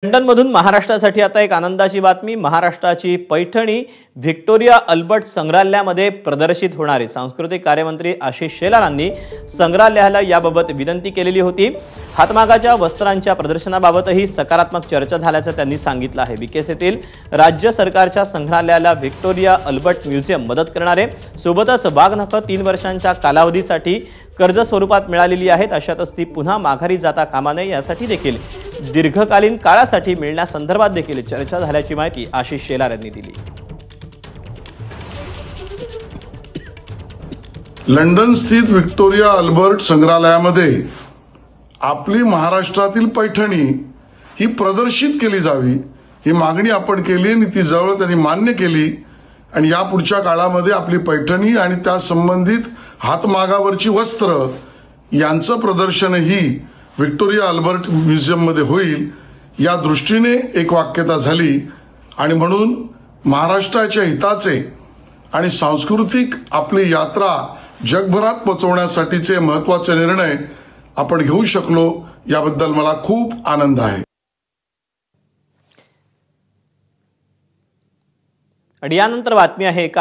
लंडनमधून महाराष्ट्रासाठी आता एक आनंदाची बातमी। महाराष्ट्राची पैठणी व्हिक्टोरिया अल्बर्ट संग्रहालयामध्ये प्रदर्शित होणार आहे। सांस्कृतिक कार्यमंत्री आशिष शेलार यांनी संग्रहालयाला याबाबत विनंती केलेली होती। हातमागाच्या वस्त्रांच्या प्रदर्शनाबाबतही सकारात्मक चर्चा झाल्याचं त्यांनी सांगितलं आहे। विकेस येथील राज्य सरकारच्या संग्रहालयाला व्हिक्टोरिया अल्बर्ट म्युझियम मदत करणार आहे। सोबतच वाघनखं 3 वर्षांच्या कालावधीसाठी कर्ज स्वरूपात मिळालेली आहेत। अशातच ती पुन्हा माघारी जाता कामा नये यासाठी देखील दीर्घकालीन काळासाठी मिळण्यासंदर्भात देखील चर्चा झाल्याची माहिती आशिष शेलार यांनी दिली। लंडन स्थित व्हिक्टोरिया अल्बर्ट संग्रहालयामध्ये आपली महाराष्ट्रातील पैठणी ही प्रदर्शित केली जावी ही मागणी आपण केली आणि ती जवळ त्यांनी मान्य केली। आणि यापुढच्या काळामध्ये आपली पैठणी आणि त्या संबंधित हातमागावरची वस्त्र यांचं प्रदर्शनही व्हिक्टोरिया अल्बर्ट म्युझियम मध्ये होईल या दृष्टीने एक वाक्यता झाली। आणि म्हणून महाराष्ट्राच्या हिताचे आणि सांस्कृतिक आपली यात्रा जगभरात पोहोचवण्यासाठीचे महत्त्वाचे निर्णय आपण घेऊ शकलो याबद्दल मला खूप आनंद आहे। आणि यानंतर बातमी आहे का